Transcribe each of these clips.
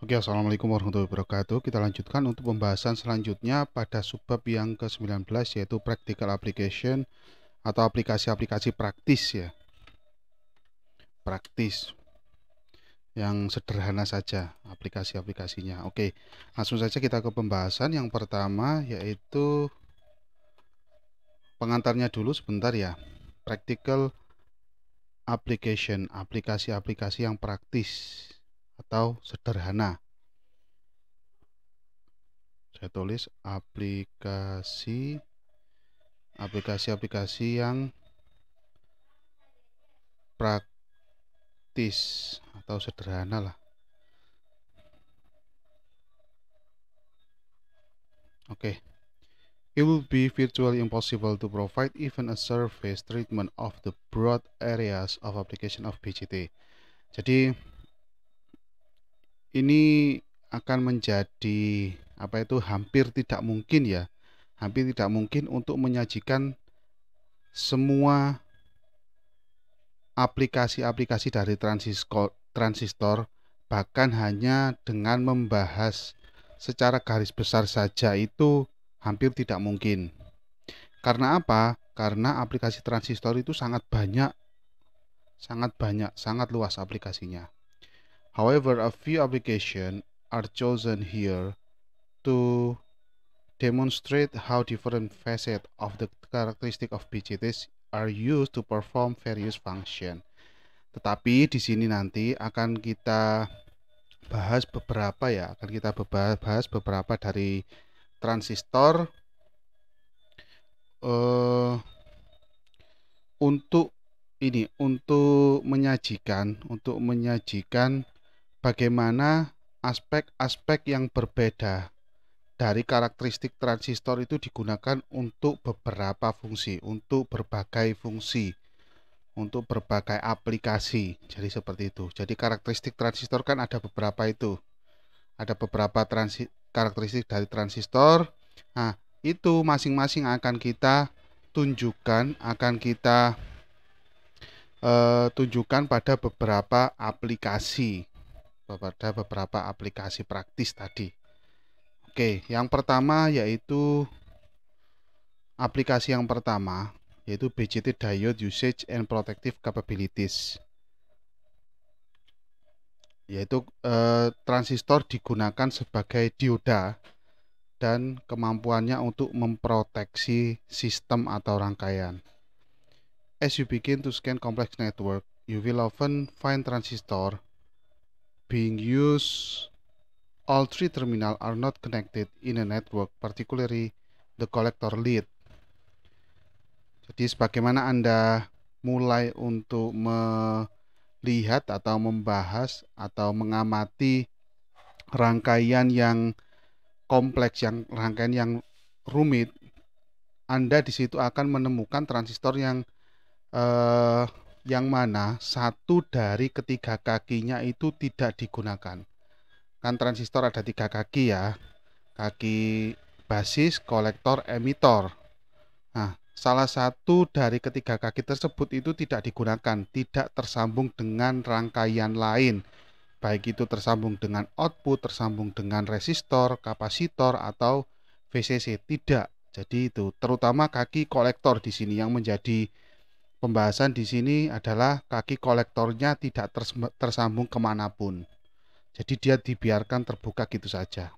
Oke, Assalamualaikum warahmatullahi wabarakatuh. Kita lanjutkan untuk pembahasan selanjutnya pada subbab yang ke-19 yaitu practical application atau aplikasi-aplikasi praktis ya. Praktis yang sederhana saja aplikasi-aplikasinya. Oke, langsung saja kita ke pembahasan. Yang pertama yaitu pengantarnya dulu sebentar ya. Practical application, aplikasi-aplikasi yang praktis atau sederhana. Saya tulis aplikasi yang praktis atau sederhana lah. Oke. It will be virtually impossible to provide even a surface treatment of the broad areas of application of BGT. Jadi ini akan menjadi hampir tidak mungkin ya. Hampir tidak mungkin untuk menyajikan semua aplikasi-aplikasi dari transistor, bahkan hanya dengan membahas secara garis besar saja itu hampir tidak mungkin. Karena apa? Karena aplikasi transistor itu sangat banyak, sangat luas aplikasinya. However, a few applications are chosen here to demonstrate how different facets of the characteristic of BGTs are used to perform various functions. Tetapi di sini nanti akan kita bahas beberapa dari transistor untuk menyajikan bagaimana aspek-aspek yang berbeda dari karakteristik transistor itu digunakan untuk beberapa fungsi, untuk berbagai aplikasi. Jadi seperti itu. Jadi karakteristik transistor kan ada beberapa itu. Ada beberapa karakteristik dari transistor. Nah, itu masing-masing akan kita tunjukkan, pada beberapa aplikasi praktis tadi. Oke, yang pertama yaitu aplikasi yang pertama yaitu BGT diode usage and protective capabilities. Yaitu transistor digunakan sebagai dioda dan kemampuannya untuk memproteksi sistem atau rangkaian. As you begin to scan complex network, you will often find transistor being used. All three terminals are not connected in a network, particularly the collector lead. Jadi sebagaimana Anda mulai untuk melihat atau membahas atau mengamati rangkaian yang kompleks, rangkaian yang rumit, Anda di situ akan menemukan transistor yang mana satu dari ketiga kakinya itu tidak digunakan. Kan transistor ada 3 kaki ya, kaki basis, kolektor, emitor. Nah, salah satu dari ketiga kaki tersebut itu tidak digunakan, tidak tersambung dengan rangkaian lain, baik itu tersambung dengan output, tersambung dengan resistor, kapasitor, atau VCC, tidak. Jadi itu terutama kaki kolektor di sini yang menjadi pembahasan di sini adalah kaki kolektornya tidak tersambung kemanapun. Jadi dia dibiarkan terbuka gitu saja.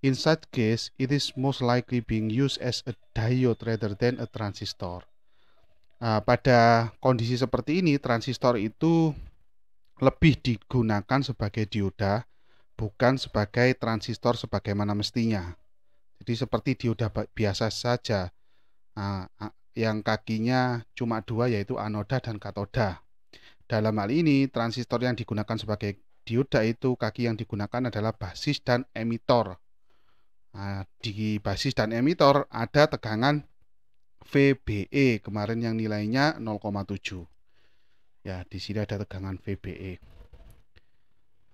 In such case, it is most likely being used as a diode rather than a transistor. Nah, pada kondisi seperti ini, transistor itu lebih digunakan sebagai dioda, bukan sebagai transistor sebagaimana mestinya. Jadi seperti dioda biasa saja. Nah, yang kakinya cuma 2 yaitu anoda dan katoda. Dalam hal ini, transistor yang digunakan sebagai dioda itu kaki yang digunakan adalah basis dan emitor. Nah, di basis dan emitor ada tegangan VBE kemarin yang nilainya 0,7. Ya, di sini ada tegangan VBE.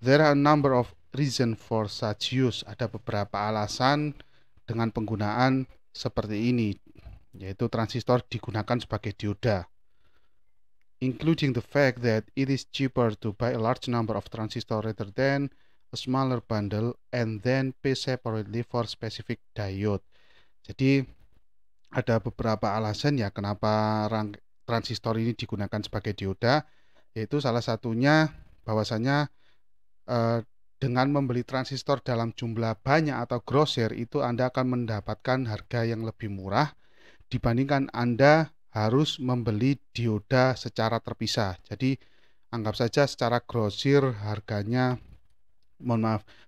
There are a number of reasons for such use. Ada beberapa alasan dengan penggunaan seperti ini, yaitu transistor digunakan sebagai dioda, including the fact that it is cheaper to buy a large number of transistors rather than a smaller bundle and then pay separately for specific diode. Jadi ada beberapa alasan ya kenapa transistor ini digunakan sebagai dioda, yaitu salah satunya bahwasanya dengan membeli transistor dalam jumlah banyak atau grosir itu Anda akan mendapatkan harga yang lebih murah dibandingkan Anda harus membeli dioda secara terpisah. Jadi anggap saja secara grosir harganya,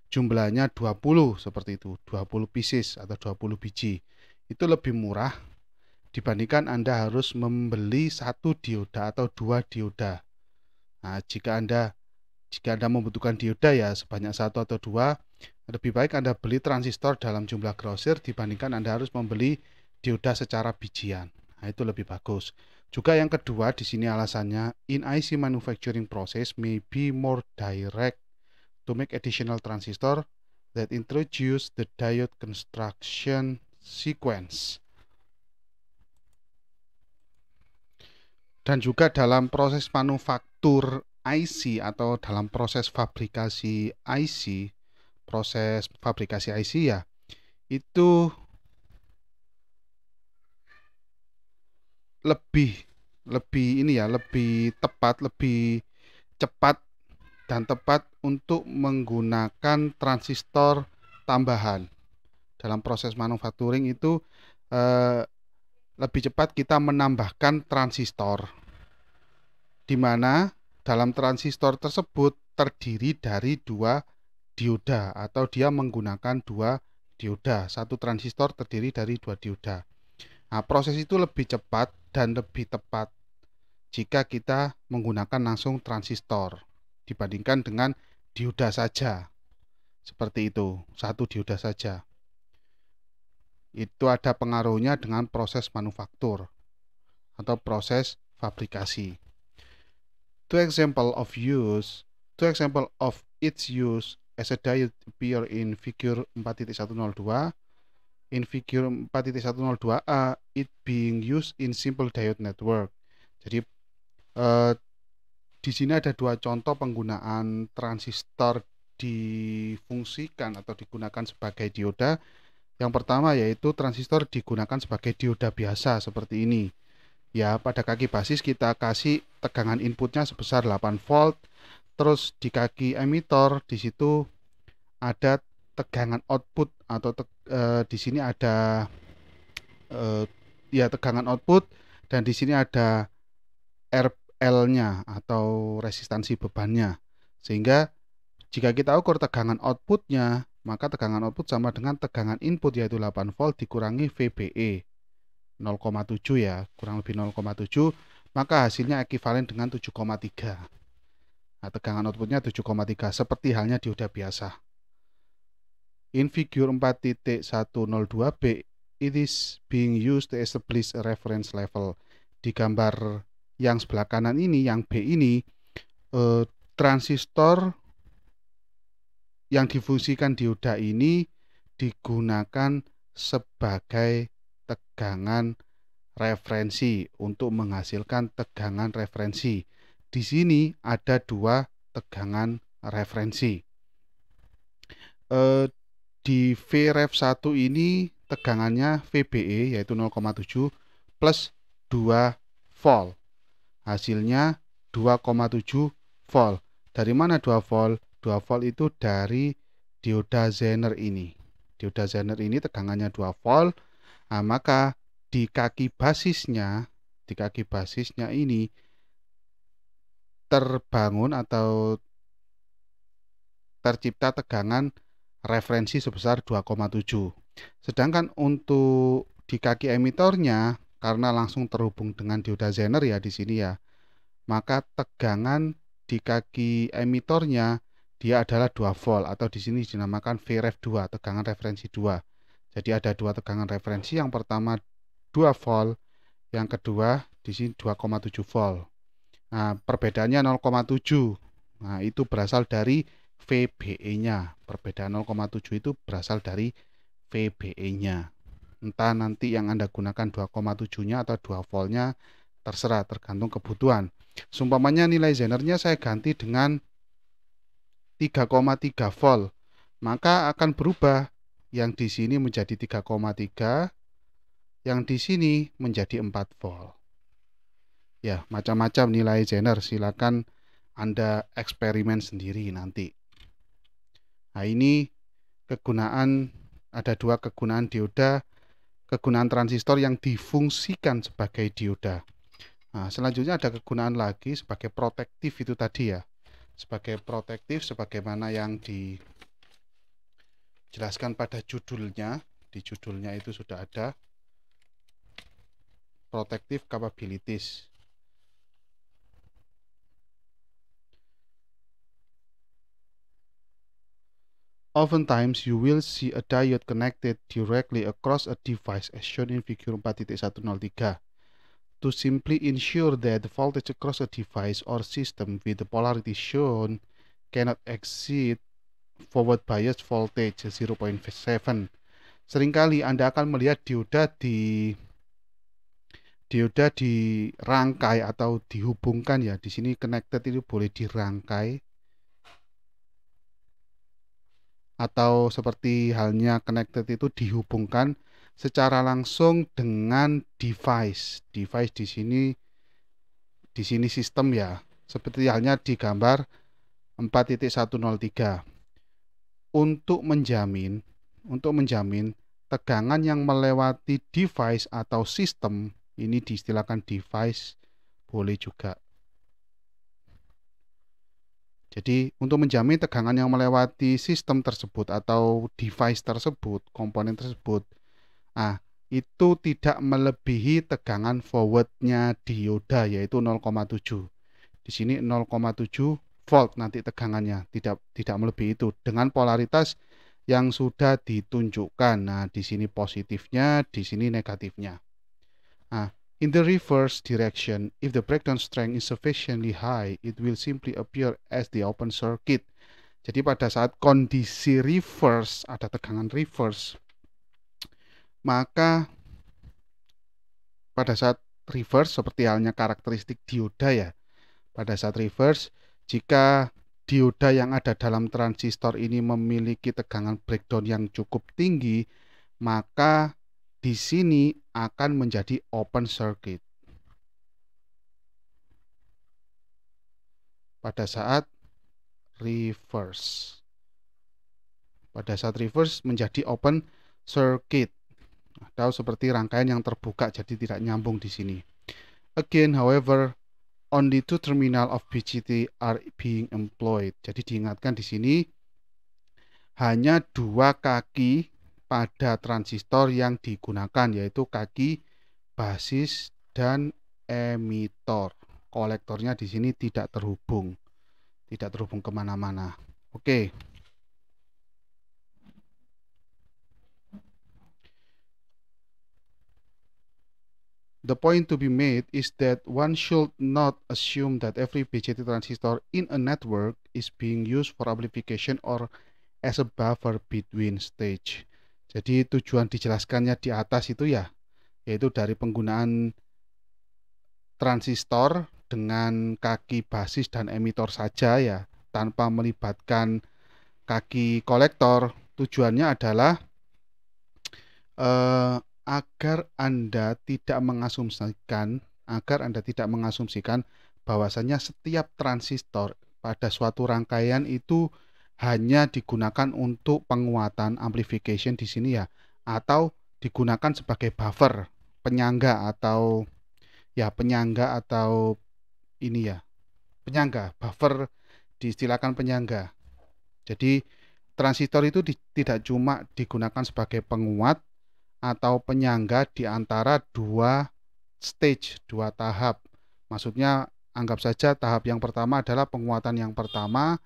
jumlahnya 20 seperti itu, 20 pieces atau 20 biji. Itu lebih murah dibandingkan Anda harus membeli satu dioda atau dua dioda. Nah, jika Anda membutuhkan dioda ya sebanyak satu atau dua, lebih baik Anda beli transistor dalam jumlah grosir dibandingkan Anda harus membeli dioda secara bijian. Nah, itu lebih bagus. Juga yang kedua di sini alasannya, in IC manufacturing process may be more direct to make additional transistor that introduce the diode construction sequence. Dan juga dalam proses manufaktur IC atau dalam proses fabrikasi IC, ya, itu lebih tepat, lebih cepat dan tepat untuk menggunakan transistor tambahan. Dalam proses manufacturing itu lebih cepat kita menambahkan transistor, di mana dalam transistor tersebut terdiri dari dua dioda atau dia menggunakan dua dioda. Satu transistor terdiri dari dua dioda. Nah, proses itu lebih cepat dan lebih tepat jika kita menggunakan langsung transistor dibandingkan dengan dioda saja. Seperti itu, satu dioda saja. Itu ada pengaruhnya dengan proses manufaktur atau proses fabrikasi. Two example of its use as a diode appear in figure 4.102. In figure 4.102a, it being used in simple diode network. Jadi di sini ada dua contoh penggunaan transistor difungsikan atau digunakan sebagai dioda. Yang pertama yaitu transistor digunakan sebagai dioda biasa seperti ini. Ya, pada kaki basis kita kasih tegangan inputnya sebesar 8 volt. Terus di kaki emitor di situ ada tegangan output atau di sini ada tegangan output, dan di sini ada RL-nya atau resistansi bebannya. Sehingga jika kita ukur tegangan outputnya, maka tegangan output sama dengan tegangan input yaitu 8 volt dikurangi VBE 0,7 ya, kurang lebih 0,7, maka hasilnya ekuivalen dengan 7,3. Nah, tegangan outputnya 7,3 seperti halnya dioda biasa. In figure 4.102b, it is being used to establish a reference level. Di gambar yang sebelah kanan ini, yang B ini, transistor yang difungsikan dioda ini digunakan sebagai tegangan referensi untuk menghasilkan tegangan referensi. Di sini ada dua tegangan referensi. Di VREF1 ini tegangannya VBE yaitu 0,7 plus 2 volt. Hasilnya 2,7 volt. Dari mana 2 volt? 2 volt itu dari dioda Zener ini. Dioda Zener ini tegangannya 2 volt. Nah, maka di kaki basisnya ini terbangun atau tercipta tegangan referensi sebesar 2,7. Sedangkan untuk di kaki emitornya, karena langsung terhubung dengan dioda Zener ya di sini ya, maka tegangan di kaki emitornya dia adalah 2 volt atau di sini dinamakan VREF2, tegangan referensi 2. Jadi ada dua tegangan referensi, yang pertama 2 volt, yang kedua di sini 2,7 volt. Nah, perbedaannya 0,7. Nah, itu berasal dari VBE-nya. Perbedaan 0,7 itu berasal dari VBE-nya. Entah nanti yang Anda gunakan 2,7-nya atau 2 voltnya, terserah, tergantung kebutuhan. Seumpamanya nilai Zenernya saya ganti dengan 3,3 volt, maka akan berubah. Yang di sini menjadi 3,3, yang di sini menjadi 4 volt. Ya, macam-macam nilai Zener, silakan Anda eksperimen sendiri nanti. Nah, ini ada dua kegunaan dioda, kegunaan transistor yang difungsikan sebagai dioda. Nah, selanjutnya ada kegunaan lagi sebagai protektif itu tadi ya. Sebagai protektif sebagaimana yang dijelaskan pada judulnya. Di judulnya itu sudah ada protective capabilities. Oftentimes you will see a diode connected directly across a device as shown in figure 4.103. To simply ensure that the voltage across a device or system with the polarity shown cannot exceed forward bias voltage 0.7. Seringkali Anda akan melihat dioda dirangkai atau dihubungkan ya. Di sini connected itu boleh dirangkai atau seperti halnya connected itu dihubungkan secara langsung dengan device. Device di sini sistem ya. Seperti halnya di gambar 4.103. Untuk menjamin tegangan yang melewati device atau sistem, ini diistilahkan device, boleh juga. Jadi untuk menjamin tegangan yang melewati sistem tersebut atau device tersebut, komponen tersebut, itu tidak melebihi tegangan forwardnya dioda yaitu 0,7. Di sini 0,7 volt nanti tegangannya, tidak melebihi itu dengan polaritas yang sudah ditunjukkan. Nah, di sini positifnya, di sini negatifnya. In the reverse direction, if the breakdown strength is sufficiently high, it will simply appear as the open circuit. Jadi pada saat kondisi reverse, ada tegangan reverse, maka pada saat reverse seperti halnya karakteristik dioda ya. Pada saat reverse, jika dioda yang ada dalam transistor ini memiliki tegangan breakdown yang cukup tinggi, maka di sini akan menjadi open circuit. Pada saat reverse. Pada saat reverse menjadi open circuit. Atau seperti rangkaian yang terbuka jadi tidak nyambung di sini. Again, however, only two terminal of BJT are being employed. Jadi diingatkan di sini hanya dua kaki pada transistor yang digunakan, yaitu kaki basis dan emitor. Kolektornya di sini tidak terhubung kemana-mana. Oke. The point to be made is that one should not assume that every BJT transistor in a network is being used for amplification or as a buffer between stage. Jadi tujuan dijelaskannya di atas itu ya, yaitu dari penggunaan transistor dengan kaki basis dan emitor saja ya, tanpa melibatkan kaki kolektor. Tujuannya adalah agar Anda tidak mengasumsikan bahwasanya setiap transistor pada suatu rangkaian itu hanya digunakan untuk penguatan amplification di sini ya, atau digunakan sebagai buffer, penyangga atau buffer diistilahkan penyangga. Jadi transistor itu tidak cuma digunakan sebagai penguat atau penyangga di antara dua stage, dua tahap. Maksudnya anggap saja tahap yang pertama adalah penguatan yang pertama,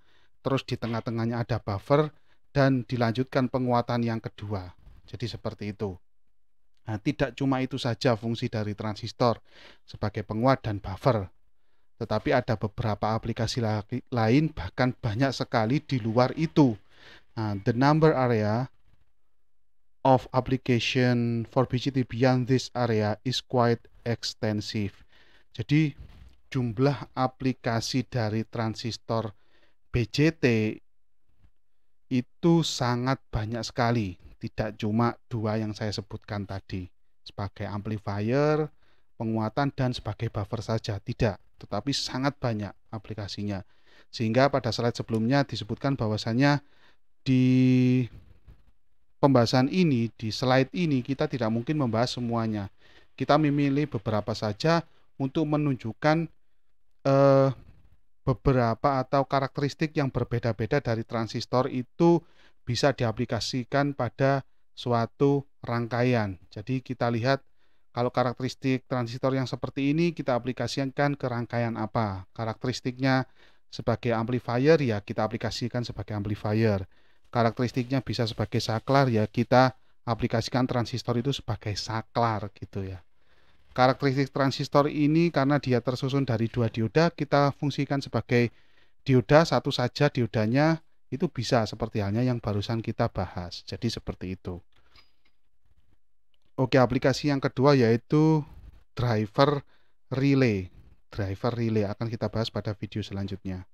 terus di tengah-tengahnya ada buffer, dan dilanjutkan penguatan yang kedua. Jadi seperti itu. Nah, tidak cuma itu saja fungsi dari transistor sebagai penguat dan buffer, tetapi ada beberapa aplikasi lain, bahkan banyak sekali di luar itu. Nah, the number area of application for BJT beyond this area is quite extensive. Jadi jumlah aplikasi dari transistor BJT itu sangat banyak sekali, tidak cuma dua yang saya sebutkan tadi, sebagai amplifier, penguatan, dan sebagai buffer saja, tidak, tetapi sangat banyak aplikasinya. Sehingga pada slide sebelumnya disebutkan bahwasannya di pembahasan ini, di slide ini kita tidak mungkin membahas semuanya. Kita memilih beberapa saja untuk menunjukkan eh, beberapa atau karakteristik yang berbeda-beda dari transistor itu bisa diaplikasikan pada suatu rangkaian. Jadi kita lihat kalau karakteristik transistor yang seperti ini kita aplikasikan ke rangkaian apa. Karakteristiknya sebagai amplifier ya kita aplikasikan sebagai amplifier. Karakteristiknya bisa sebagai saklar ya kita aplikasikan transistor itu sebagai saklar gitu ya. Karakteristik transistor ini karena dia tersusun dari dua dioda, kita fungsikan sebagai dioda satu saja diodanya itu bisa seperti halnya yang barusan kita bahas. Jadi seperti itu. Oke, aplikasi yang kedua yaitu driver relay. Driver relay akan kita bahas pada video selanjutnya.